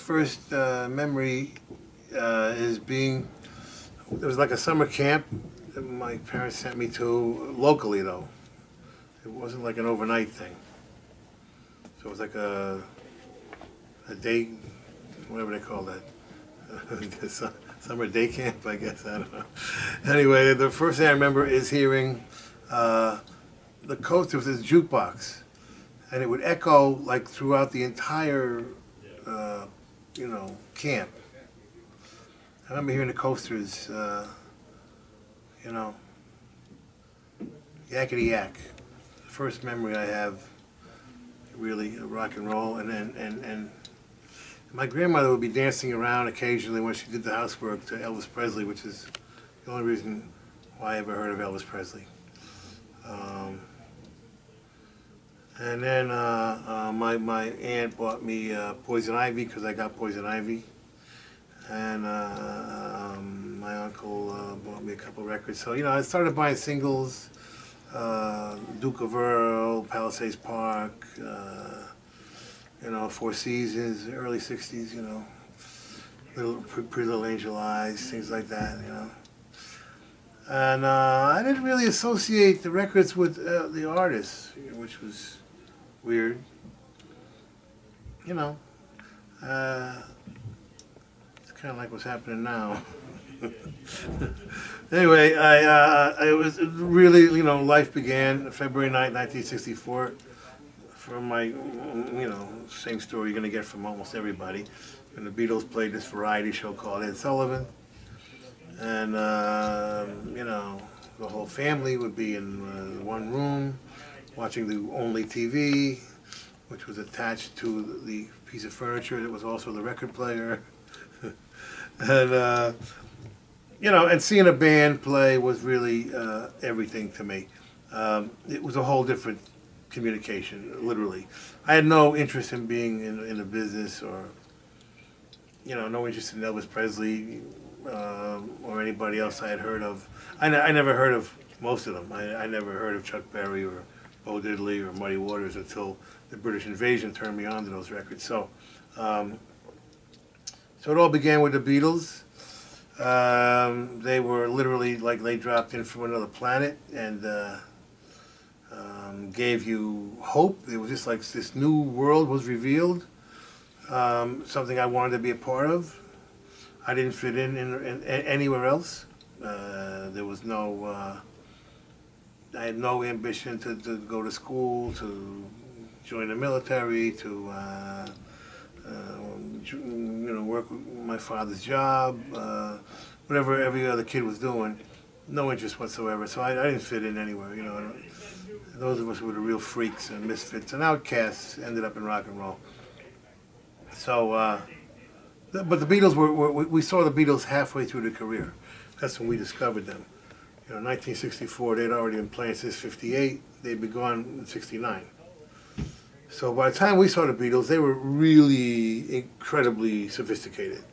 first memory is being, there was like a summer camp that my parents sent me to locally though. It wasn't like an overnight thing. So it was like a day, whatever they call that. Summer day camp, I guess, I don't know. Anyway, the first thing I remember is hearing the coast, there was this jukebox, and it would echo like throughout the entire, camp. I remember hearing the coasters, yakety yak. The first memory I have, really, of rock and roll, and my grandmother would be dancing around occasionally when she did the housework to Elvis Presley, which is the only reason why I ever heard of Elvis Presley. And then my aunt bought me Poison Ivy because I got Poison Ivy. And my uncle bought me a couple records. So, I started buying singles, Duke of Earl, Palisades Park, Four Seasons, early 60s, Pretty Little Angel Eyes, things like that, And I didn't really associate the records with the artists, which was weird. It's kind of like what's happening now. Anyway, it was really, life began February 9th, 1964. From my, same story you're going to get from almost everybody. And the Beatles played this variety show called Ed Sullivan. And, the whole family would be in one room watching the only TV, which was attached to the piece of furniture that was also the record player. And, and seeing a band play was really everything to me. It was a whole different communication, literally. I had no interest in being in the business or, no interest in Elvis Presley or anybody else I had heard of. I never heard of most of them. I never heard of Chuck Berry or Bo Diddley or Muddy Waters until the British Invasion turned me on to those records. So it all began with the Beatles. They were literally like they dropped in from another planet and gave you hope. It was just like this new world was revealed, something I wanted to be a part of. I didn't fit in anywhere else. There was no, I had no ambition to go to school, to join the military, to work with my father's job, whatever every other kid was doing. No interest whatsoever. So I didn't fit in anywhere. Those of us who were the real freaks and misfits and outcasts ended up in rock and roll. So, but the Beatles we saw the Beatles halfway through their career. That's when we discovered them. 1964, they'd already been playing since '58. They'd been gone in '69. So by the time we saw the Beatles, they were really incredibly sophisticated.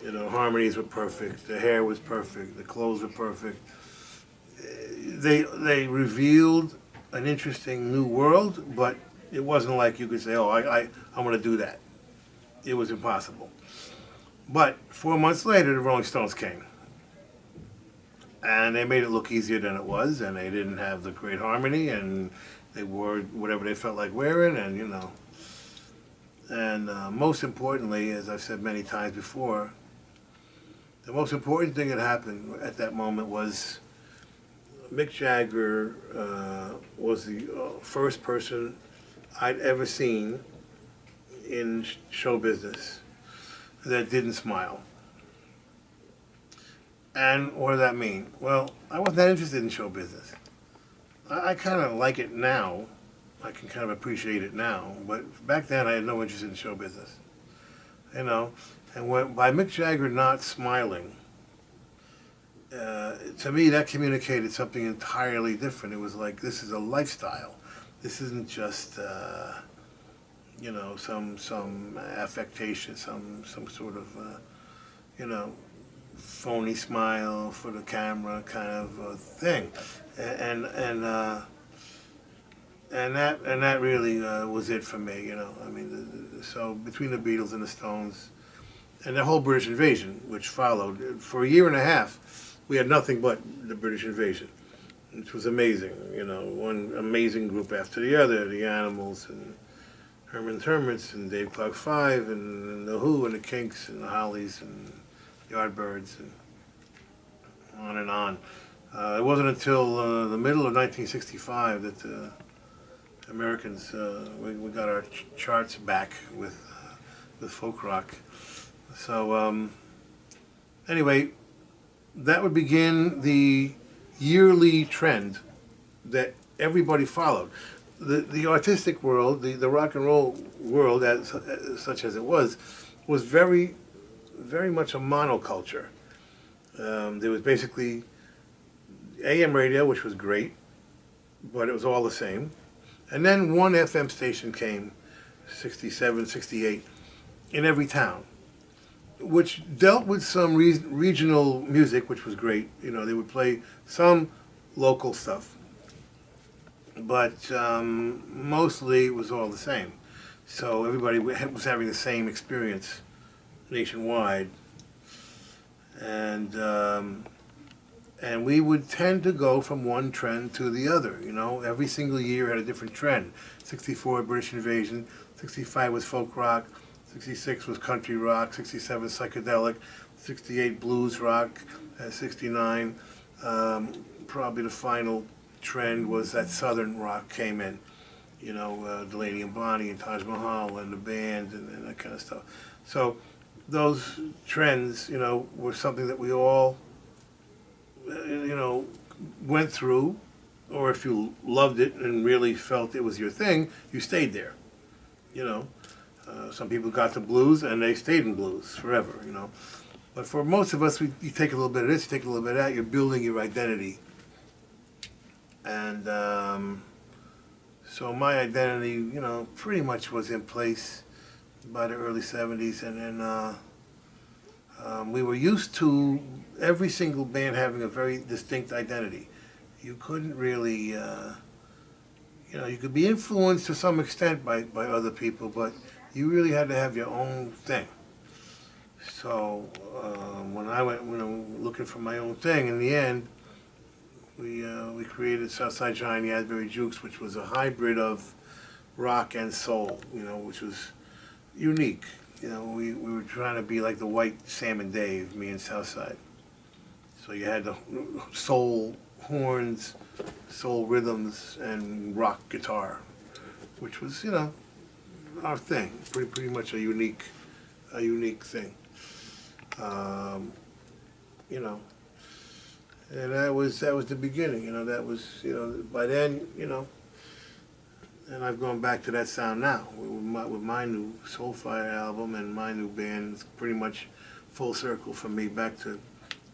Harmonies were perfect, the hair was perfect, the clothes were perfect. They revealed an interesting new world, but it wasn't like you could say, oh, I want to do that. It was impossible. But 4 months later, the Rolling Stones came. And they made it look easier than it was, and they didn't have the great harmony, and they wore whatever they felt like wearing, and And most importantly, as I've said many times before, the most important thing that happened at that moment was Mick Jagger was the first person I'd ever seen in show business that didn't smile. And what does that mean? Well, I wasn't that interested in show business. I kind of like it now. I can kind of appreciate it now. But back then, I had no interest in show business. And by Mick Jagger not smiling, to me, that communicated something entirely different. It was like, this is a lifestyle. This isn't just, some affectation, some sort of, phony smile for the camera kind of thing. And and that really was it for me. You know, I mean, so between the Beatles and the Stones, and the whole British invasion, which followed for a year and a half, we had nothing but the British invasion, which was amazing. You know, one amazing group after the other, the Animals and Herman's Hermits and Dave Clark Five and the Who and the Kinks and the Hollies and Yardbirds and on and on. It wasn't until the middle of 1965 that the Americans we got our charts back with folk rock. So anyway, that would begin the yearly trend that everybody followed. The artistic world, the rock and roll world, as such as it was very, very much a monoculture. There was basically AM radio, which was great, but it was all the same. And then one FM station came, 67, 68, in every town, which dealt with some regional music, which was great. You know, they would play some local stuff, but mostly it was all the same. So everybody was having the same experience nationwide, and we would tend to go from one trend to the other. You know, every single year had a different trend. 64, British invasion. 65 was folk rock. 66 was country rock. 67 psychedelic. 68 blues rock. 69, probably the final trend was that southern rock came in. You know, Delaney and Bonnie and Taj Mahal and the band and that kind of stuff. So those trends, you know, were something that we all, you know, went through, or if you loved it and really felt it was your thing, you stayed there. You know, some people got to blues and they stayed in blues forever. You know, but for most of us, you take a little bit of this, you take a little bit of that. You're building your identity, and so my identity, you know, pretty much was in place by the early '70s, and then we were used to every single band having a very distinct identity. You couldn't really, you know, you could be influenced to some extent by other people, but you really had to have your own thing. So when I went, you know, looking for my own thing, in the end, we created Southside Giant, the Asbury Jukes, which was a hybrid of rock and soul, you know, which was unique. You know, we were trying to be like the white Sam and Dave, me and Southside. So you had the soul horns, soul rhythms, and rock guitar, which was, you know, our thing. Pretty much a unique thing. You know, and that was the beginning. You know, that was, you know, by then, you know. And I've gone back to that sound now with my new Soulfire album and my new band. It's pretty much full circle for me back to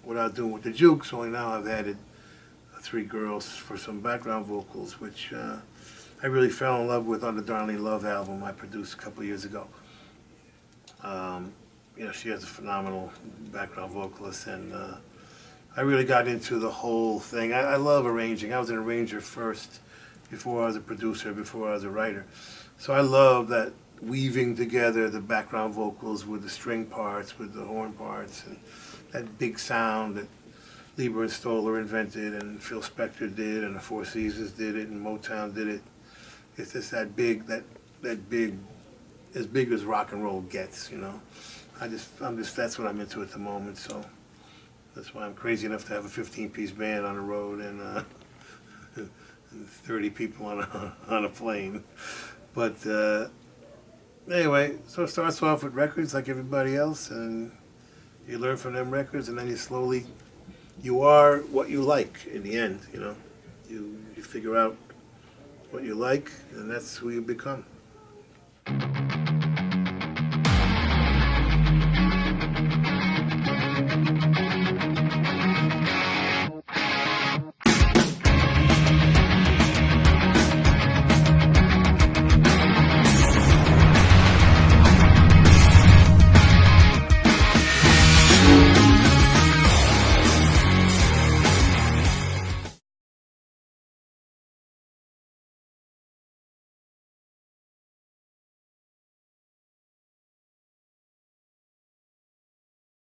what I was doing with the Jukes. Only now I've added 3 girls for some background vocals, which I really fell in love with on the Darlene Love album I produced a couple of years ago. You know, she has a phenomenal background vocalist, and I really got into the whole thing. I love arranging. I was an arranger first, before I was a producer, before I was a writer. So I love that weaving together the background vocals with the string parts, with the horn parts, and that big sound that Lieber and Stoller invented, and Phil Spector did, and the Four Seasons did it, and Motown did it. It's just that big, as big as rock and roll gets, you know. That's what I'm into at the moment, so that's why I'm crazy enough to have a 15-piece band on the road and 30 people on a plane. But anyway, so it starts off with records like everybody else, and you learn from them records, and then you are what you like in the end, you know. You figure out what you like, and that's who you become.